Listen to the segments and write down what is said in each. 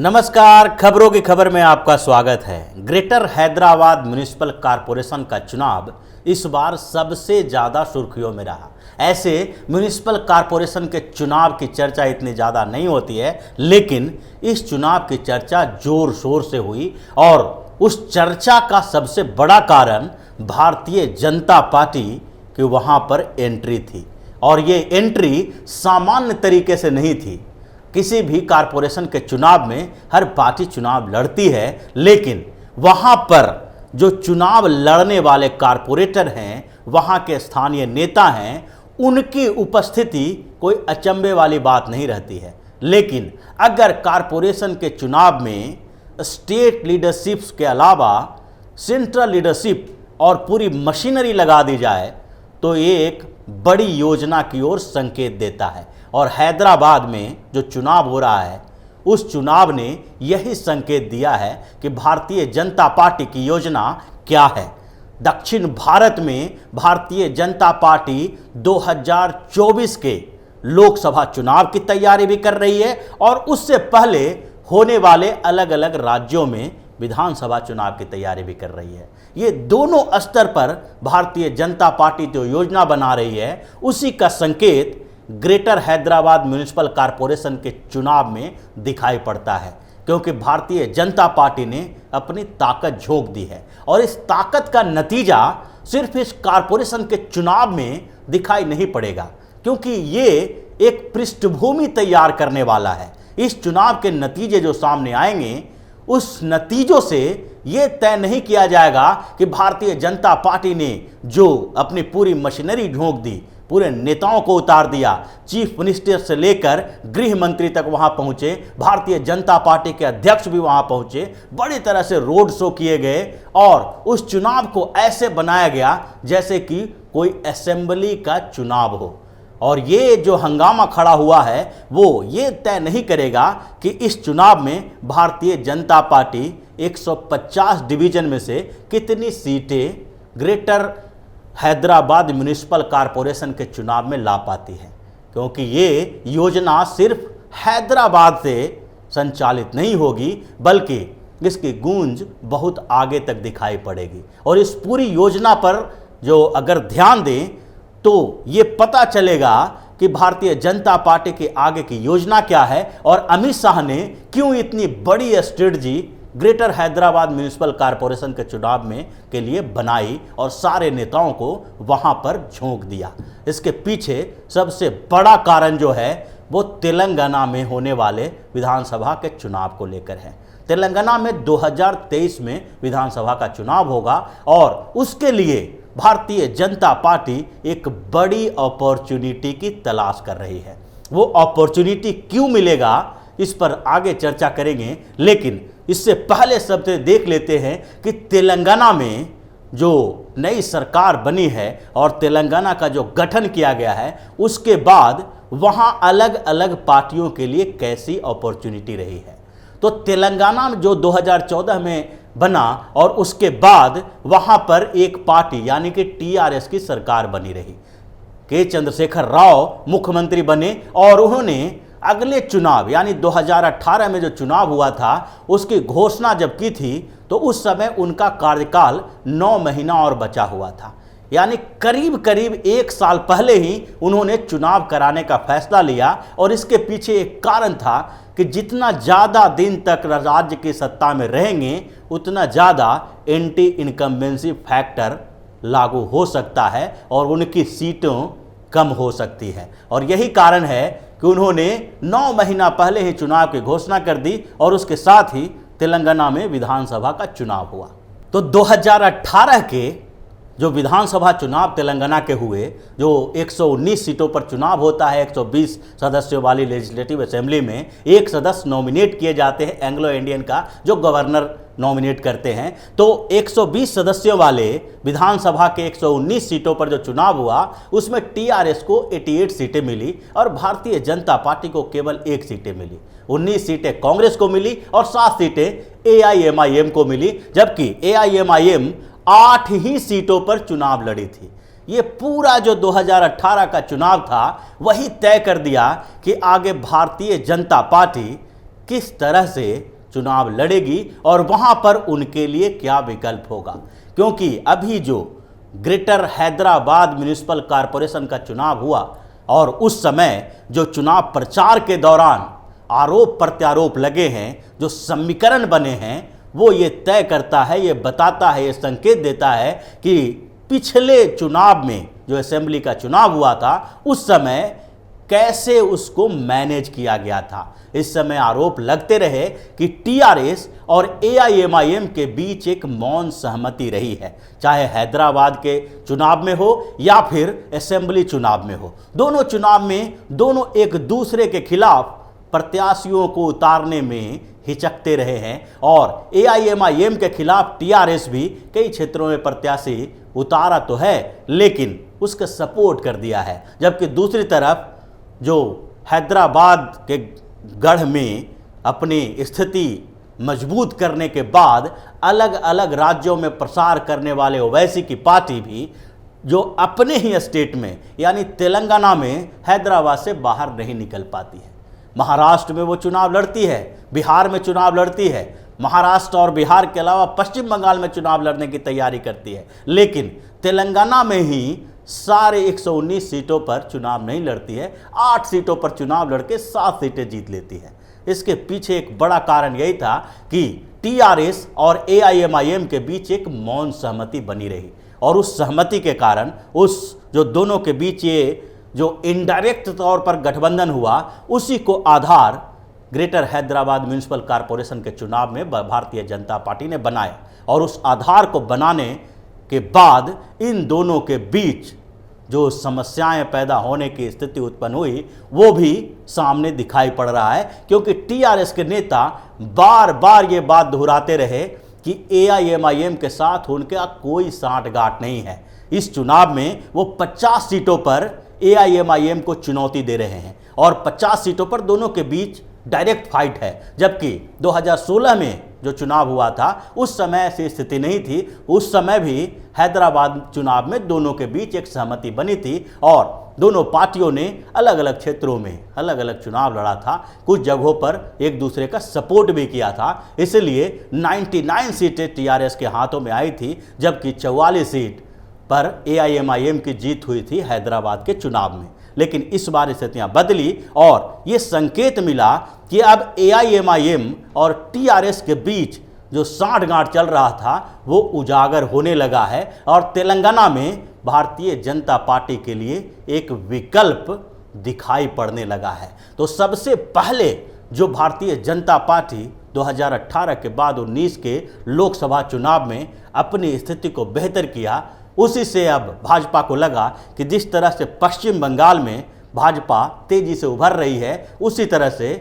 नमस्कार, खबरों की खबर में आपका स्वागत है। ग्रेटर हैदराबाद म्युनिसिपल कॉरपोरेशन का चुनाव इस बार सबसे ज़्यादा सुर्खियों में रहा। ऐसे म्युनिसिपल कॉरपोरेशन के चुनाव की चर्चा इतनी ज़्यादा नहीं होती है, लेकिन इस चुनाव की चर्चा जोर शोर से हुई और उस चर्चा का सबसे बड़ा कारण भारतीय जनता पार्टी की वहाँ पर एंट्री थी। और ये एंट्री सामान्य तरीके से नहीं थी। किसी भी कॉरपोरेशन के चुनाव में हर पार्टी चुनाव लड़ती है, लेकिन वहाँ पर जो चुनाव लड़ने वाले कॉरपोरेटर हैं, वहाँ के स्थानीय नेता हैं, उनकी उपस्थिति कोई अचंभे वाली बात नहीं रहती है। लेकिन अगर कॉरपोरेशन के चुनाव में स्टेट लीडरशिप्स के अलावा सेंट्रल लीडरशिप और पूरी मशीनरी लगा दी जाए तो ये एक बड़ी योजना की ओर संकेत देता है। और हैदराबाद में जो चुनाव हो रहा है, उस चुनाव ने यही संकेत दिया है कि भारतीय जनता पार्टी की योजना क्या है। दक्षिण भारत में भारतीय जनता पार्टी 2024 के लोकसभा चुनाव की तैयारी भी कर रही है और उससे पहले होने वाले अलग अलग राज्यों में विधानसभा चुनाव की तैयारी भी कर रही है। ये दोनों स्तर पर भारतीय जनता पार्टी जो योजना बना रही है, उसी का संकेत ग्रेटर हैदराबाद म्युनिसिपल कॉरपोरेशन के चुनाव में दिखाई पड़ता है। क्योंकि भारतीय जनता पार्टी ने अपनी ताकत झोंक दी है और इस ताकत का नतीजा सिर्फ इस कॉरपोरेशन के चुनाव में दिखाई नहीं पड़ेगा, क्योंकि ये एक पृष्ठभूमि तैयार करने वाला है। इस चुनाव के नतीजे जो सामने आएंगे, उस नतीजों से ये तय नहीं किया जाएगा कि भारतीय जनता पार्टी ने जो अपनी पूरी मशीनरी झोंक दी, पूरे नेताओं को उतार दिया, चीफ मिनिस्टर से लेकर गृह मंत्री तक वहां पहुंचे, भारतीय जनता पार्टी के अध्यक्ष भी वहां पहुंचे, बड़ी तरह से रोड शो किए गए और उस चुनाव को ऐसे बनाया गया जैसे कि कोई असेंबली का चुनाव हो। और ये जो हंगामा खड़ा हुआ है, वो ये तय नहीं करेगा कि इस चुनाव में भारतीय जनता पार्टी 150 डिवीजन में से कितनी सीटें ग्रेटर हैदराबाद म्युनिसिपल कॉरपोरेशन के चुनाव में ला पाती है। क्योंकि ये योजना सिर्फ हैदराबाद से संचालित नहीं होगी, बल्कि इसकी गूंज बहुत आगे तक दिखाई पड़ेगी। और इस पूरी योजना पर जो अगर ध्यान दें तो ये पता चलेगा कि भारतीय जनता पार्टी के आगे की योजना क्या है और अमित शाह ने क्यों इतनी बड़ी strategy greater Hyderabad municipal corporation के चुनाव में के लिए बनाई और सारे नेताओं को वहां पर झोंक दिया। इसके पीछे सबसे बड़ा कारण जो है वो तेलंगाना में होने वाले विधानसभा के चुनाव को लेकर है। तेलंगाना में 2023 में विधानसभा का चुनाव होगा और उसके लिए भारतीय जनता पार्टी एक बड़ी अपॉर्चुनिटी की तलाश कर रही है। वो अपॉर्चुनिटी क्यों मिलेगा, इस पर आगे चर्चा करेंगे, लेकिन इससे पहले सबसे देख लेते हैं कि तेलंगाना में जो नई सरकार बनी है और तेलंगाना का जो गठन किया गया है, उसके बाद वहां अलग अलग पार्टियों के लिए कैसी अपॉर्चुनिटी रही है। तो तेलंगाना में जो 2014 में बना और उसके बाद वहां पर एक पार्टी यानी कि टीआरएस की सरकार बनी रही। के चंद्रशेखर राव मुख्यमंत्री बने और उन्होंने अगले चुनाव यानी 2018 में जो चुनाव हुआ था, उसकी घोषणा जब की थी तो उस समय उनका कार्यकाल 9 महीना और बचा हुआ था। यानी करीब करीब 1 साल पहले ही उन्होंने चुनाव कराने का फैसला लिया। और इसके पीछे एक कारण था कि जितना ज़्यादा दिन तक राज्य की सत्ता में रहेंगे, उतना ज़्यादा एंटी इनकम्बेंसी फैक्टर लागू हो सकता है और उनकी सीटों कम हो सकती है। और यही कारण है कि उन्होंने 9 महीना पहले ही चुनाव की घोषणा कर दी और उसके साथ ही तेलंगाना में विधानसभा का चुनाव हुआ। तो 2018 के जो विधानसभा चुनाव तेलंगाना के हुए, जो 119 सीटों पर चुनाव होता है, 120 सदस्यों वाली लेजिस्लेटिव असेंबली में एक सदस्य नॉमिनेट किए जाते हैं, एंग्लो इंडियन का जो गवर्नर नॉमिनेट करते हैं। तो 120 सदस्यों वाले विधानसभा के 119 सीटों पर जो चुनाव हुआ, उसमें टीआरएस को 88 सीटें मिली और भारतीय जनता पार्टी को केवल 1 सीटें मिली। 19 सीटें कांग्रेस को मिली और 7 सीटें एआईएमआईएम को मिली, जबकि एआईएमआईएम 8 ही सीटों पर चुनाव लड़ी थी। ये पूरा जो 2018 का चुनाव था वही तय कर दिया कि आगे भारतीय जनता पार्टी किस तरह से चुनाव लड़ेगी और वहां पर उनके लिए क्या विकल्प होगा। क्योंकि अभी जो ग्रेटर हैदराबाद म्युनिसिपल कॉरपोरेशन का चुनाव हुआ और उस समय जो चुनाव प्रचार के दौरान आरोप प्रत्यारोप लगे हैं, जो समीकरण बने हैं, वो ये तय करता है, ये बताता है, ये संकेत देता है कि पिछले चुनाव में जो असेंबली का चुनाव हुआ था उस समय कैसे उसको मैनेज किया गया था। इस समय आरोप लगते रहे कि टीआरएस और एआईएमआईएम के बीच एक मौन सहमति रही है, चाहे हैदराबाद के चुनाव में हो या फिर असेंबली चुनाव में हो। दोनों चुनाव में दोनों एक दूसरे के खिलाफ प्रत्याशियों को उतारने में हिचकते रहे हैं और एआईएमआईएम के खिलाफ टीआरएस भी कई क्षेत्रों में प्रत्याशी उतारा तो है, लेकिन उसका सपोर्ट कर दिया है। जबकि दूसरी तरफ जो हैदराबाद के गढ़ में अपनी स्थिति मजबूत करने के बाद अलग अलग राज्यों में प्रसार करने वाले ओवैसी की पार्टी भी जो अपने ही स्टेट में यानी तेलंगाना में हैदराबाद से बाहर नहीं निकल पाती है। महाराष्ट्र में वो चुनाव लड़ती है, बिहार में चुनाव लड़ती है, महाराष्ट्र और बिहार के अलावा पश्चिम बंगाल में चुनाव लड़ने की तैयारी करती है, लेकिन तेलंगाना में ही सारे 119 सीटों पर चुनाव नहीं लड़ती है। 8 सीटों पर चुनाव लड़के 7 सीटें जीत लेती है। इसके पीछे एक बड़ा कारण यही था कि टीआरएस और एआईएमआईएम के बीच एक मौन सहमति बनी रही और उस सहमति के कारण उस जो दोनों के बीच ये जो इनडायरेक्ट तौर पर गठबंधन हुआ, उसी को आधार ग्रेटर हैदराबाद म्युनिसिपल कॉरपोरेशन के चुनाव में भारतीय जनता पार्टी ने बनाया और उस आधार को बनाने के बाद इन दोनों के बीच जो समस्याएं पैदा होने की स्थिति उत्पन्न हुई वो भी सामने दिखाई पड़ रहा है। क्योंकि टीआरएस के नेता बार बार ये बात दोहराते रहे कि एआईएमआईएम के साथ उनका कोई साठगांठ नहीं है। इस चुनाव में वो 50 सीटों पर एआईएमआईएम को चुनौती दे रहे हैं और 50 सीटों पर दोनों के बीच डायरेक्ट फाइट है। जबकि 2016 में जो चुनाव हुआ था उस समय ऐसी स्थिति नहीं थी। उस समय भी हैदराबाद चुनाव में दोनों के बीच एक सहमति बनी थी और दोनों पार्टियों ने अलग अलग क्षेत्रों में अलग अलग चुनाव लड़ा था, कुछ जगहों पर एक दूसरे का सपोर्ट भी किया था। इसलिए 99 सीटें टीआरएस के हाथों में आई थी, जबकि 44 सीट पर एआईएमआईएम की जीत हुई थी हैदराबाद के चुनाव में। लेकिन इस बार स्थितियां बदली और ये संकेत मिला कि अब एआईएमआईएम और टीआरएस के बीच जो साठगांठ चल रहा था वो उजागर होने लगा है और तेलंगाना में भारतीय जनता पार्टी के लिए एक विकल्प दिखाई पड़ने लगा है। तो सबसे पहले जो भारतीय जनता पार्टी 2018 के बाद 19 के लोकसभा चुनाव में अपनी स्थिति को बेहतर किया, उसी से अब भाजपा को लगा कि जिस तरह से पश्चिम बंगाल में भाजपा तेजी से उभर रही है, उसी तरह से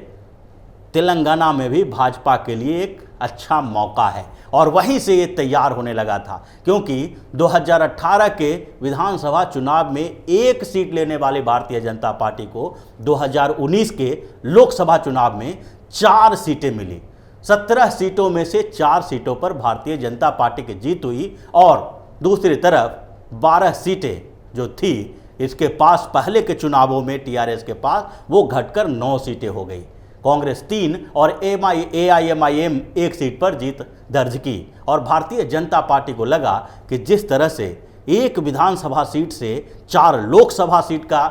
तेलंगाना में भी भाजपा के लिए एक अच्छा मौका है और वहीं से ये तैयार होने लगा था। क्योंकि 2018 के विधानसभा चुनाव में 1 सीट लेने वाली भारतीय जनता पार्टी को 2019 के लोकसभा चुनाव में 4 सीटें मिली। 17 सीटों में से 4 सीटों पर भारतीय जनता पार्टी की जीत हुई और दूसरी तरफ 12 सीटें जो थी इसके पास पहले के चुनावों में टीआरएस के पास, वो घटकर 9 सीटें हो गई। कांग्रेस 3 और एआईएमआईएम 1 सीट पर जीत दर्ज की और भारतीय जनता पार्टी को लगा कि जिस तरह से एक विधानसभा सीट से 4 लोकसभा सीट का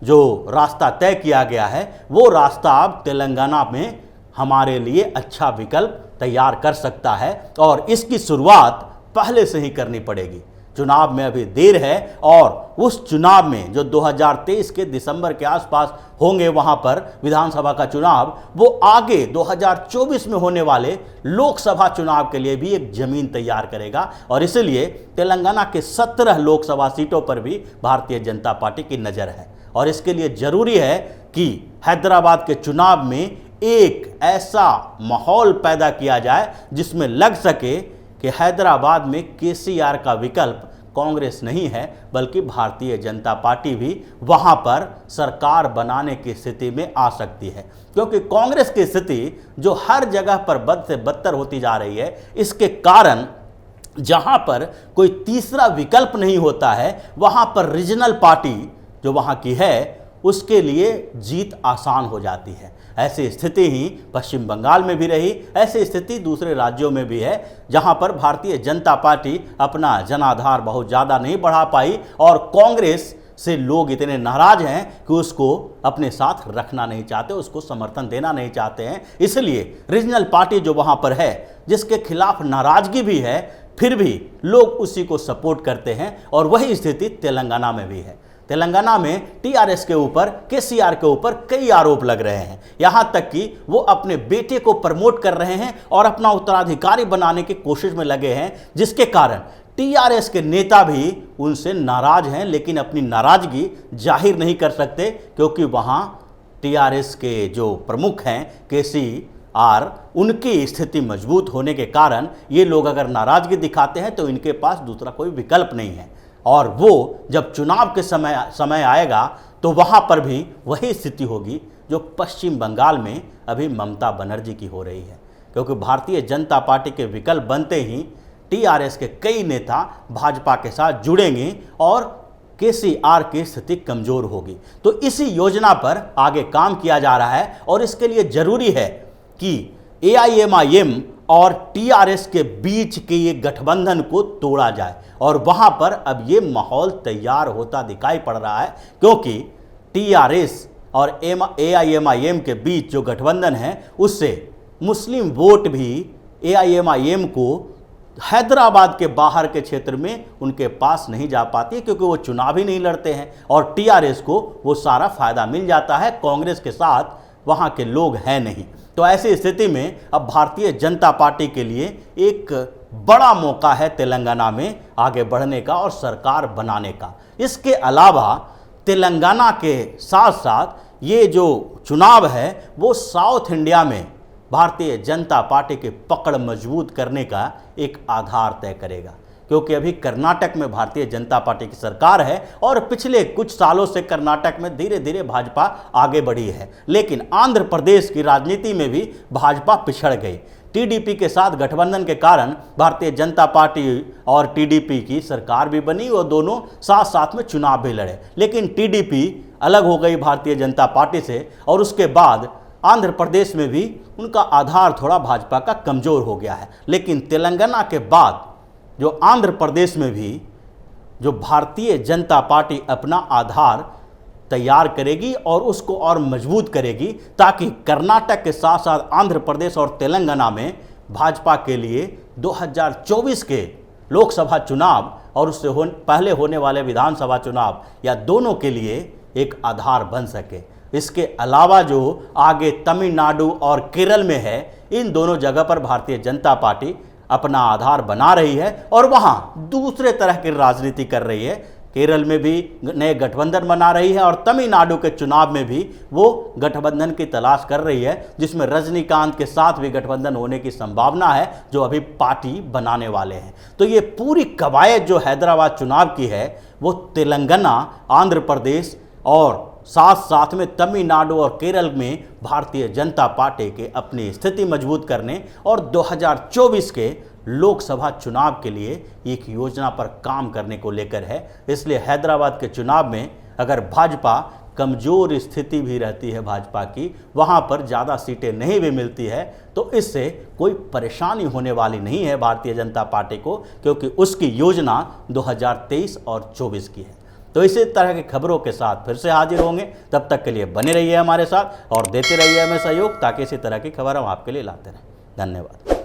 जो रास्ता तय किया गया है, वो रास्ता अब तेलंगाना में हमारे लिए अच्छा विकल्प तैयार कर सकता है और इसकी शुरुआत पहले से ही करनी पड़ेगी। चुनाव में अभी देर है और उस चुनाव में जो 2023 के दिसंबर के आसपास होंगे वहां पर विधानसभा का चुनाव, वो आगे 2024 में होने वाले लोकसभा चुनाव के लिए भी एक जमीन तैयार करेगा और इसलिए तेलंगाना के 17 लोकसभा सीटों पर भी भारतीय जनता पार्टी की नज़र है। और इसके लिए जरूरी है कि हैदराबाद के चुनाव में एक ऐसा माहौल पैदा किया जाए जिसमें लग सके कि हैदराबाद में केसीआर का विकल्प कांग्रेस नहीं है बल्कि भारतीय जनता पार्टी भी वहां पर सरकार बनाने की स्थिति में आ सकती है। क्योंकि कांग्रेस की स्थिति जो हर जगह पर बद से बदतर होती जा रही है, इसके कारण जहां पर कोई तीसरा विकल्प नहीं होता है, वहां पर रीजनल पार्टी जो वहां की है उसके लिए जीत आसान हो जाती है। ऐसी स्थिति ही पश्चिम बंगाल में भी रही, ऐसी स्थिति दूसरे राज्यों में भी है, जहां पर भारतीय जनता पार्टी अपना जनाधार बहुत ज़्यादा नहीं बढ़ा पाई और कांग्रेस से लोग इतने नाराज हैं कि उसको अपने साथ रखना नहीं चाहते, उसको समर्थन देना नहीं चाहते हैं। इसलिए रीजनल पार्टी जो वहां पर है, जिसके खिलाफ नाराजगी भी है, फिर भी लोग उसी को सपोर्ट करते हैं। और वही स्थिति तेलंगाना में भी है। तेलंगाना में टीआरएस के ऊपर, केसीआर के ऊपर कई आरोप लग रहे हैं, यहां तक कि वो अपने बेटे को प्रमोट कर रहे हैं और अपना उत्तराधिकारी बनाने की कोशिश में लगे हैं, जिसके कारण टीआरएस के नेता भी उनसे नाराज हैं, लेकिन अपनी नाराजगी जाहिर नहीं कर सकते, क्योंकि वहां टीआरएस के जो प्रमुख हैं केसीआर, उनकी स्थिति मजबूत होने के कारण ये लोग अगर नाराजगी दिखाते हैं तो इनके पास दूसरा कोई विकल्प नहीं है। और वो जब चुनाव के समय आएगा तो वहाँ पर भी वही स्थिति होगी जो पश्चिम बंगाल में अभी ममता बनर्जी की हो रही है, क्योंकि भारतीय जनता पार्टी के विकल्प बनते ही टीआरएस के कई नेता भाजपा के साथ जुड़ेंगे और केसीआर की स्थिति कमज़ोर होगी। तो इसी योजना पर आगे काम किया जा रहा है और इसके लिए ज़रूरी है कि एआईएमआईएम और टीआरएस के बीच के ये गठबंधन को तोड़ा जाए। और वहाँ पर अब ये माहौल तैयार होता दिखाई पड़ रहा है, क्योंकि टीआरएस और एआईएमआईएम के बीच जो गठबंधन है उससे मुस्लिम वोट भी एआईएमआईएम को हैदराबाद के बाहर के क्षेत्र में उनके पास नहीं जा पाती है, क्योंकि वो चुनाव ही नहीं लड़ते हैं और टीआरएस को वो सारा फायदा मिल जाता है। कांग्रेस के साथ वहाँ के लोग हैं नहीं। तो ऐसी स्थिति में अब भारतीय जनता पार्टी के लिए एक बड़ा मौका है तेलंगाना में आगे बढ़ने का और सरकार बनाने का। इसके अलावा तेलंगाना के साथ साथ ये जो चुनाव है वो साउथ इंडिया में भारतीय जनता पार्टी की पकड़ मजबूत करने का एक आधार तय करेगा, क्योंकि अभी कर्नाटक में भारतीय जनता पार्टी की सरकार है और पिछले कुछ सालों से कर्नाटक में धीरे धीरे भाजपा आगे बढ़ी है, लेकिन आंध्र प्रदेश की राजनीति में भी भाजपा पिछड़ गई। टीडीपी के साथ गठबंधन के कारण भारतीय जनता पार्टी और टीडीपी की सरकार भी बनी और दोनों साथ साथ में चुनाव भी लड़े, लेकिन टीडीपी अलग हो गई भारतीय जनता पार्टी से और उसके बाद आंध्र प्रदेश में भी उनका आधार थोड़ा भाजपा का कमज़ोर हो गया है। लेकिन तेलंगाना के बाद जो आंध्र प्रदेश में भी जो भारतीय जनता पार्टी अपना आधार तैयार करेगी और उसको और मजबूत करेगी, ताकि कर्नाटक के साथ साथ आंध्र प्रदेश और तेलंगाना में भाजपा के लिए 2024 के लोकसभा चुनाव और उससे पहले होने वाले विधानसभा चुनाव या दोनों के लिए एक आधार बन सके। इसके अलावा जो आगे तमिलनाडु और केरल में है, इन दोनों जगह पर भारतीय जनता पार्टी अपना आधार बना रही है और वहाँ दूसरे तरह की राजनीति कर रही है। केरल में भी नए गठबंधन बना रही है और तमिलनाडु के चुनाव में भी वो गठबंधन की तलाश कर रही है, जिसमें रजनीकांत के साथ भी गठबंधन होने की संभावना है, जो अभी पार्टी बनाने वाले हैं। तो ये पूरी कवायद जो हैदराबाद चुनाव की है वो तेलंगाना, आंध्र प्रदेश और साथ साथ में तमिलनाडु और केरल में भारतीय जनता पार्टी के अपनी स्थिति मजबूत करने और 2024 के लोकसभा चुनाव के लिए एक योजना पर काम करने को लेकर है। इसलिए हैदराबाद के चुनाव में अगर भाजपा कमज़ोर स्थिति भी रहती है भाजपा की, वहाँ पर ज़्यादा सीटें नहीं भी मिलती है, तो इससे कोई परेशानी होने वाली नहीं है भारतीय जनता पार्टी को, क्योंकि उसकी योजना 2023 और 24 की है। तो इसी तरह की खबरों के साथ फिर से हाजिर होंगे। तब तक के लिए बने रहिए हमारे साथ और देते रहिए हमें सहयोग, ताकि इसी तरह की खबर हम आपके लिए लाते रहें। धन्यवाद।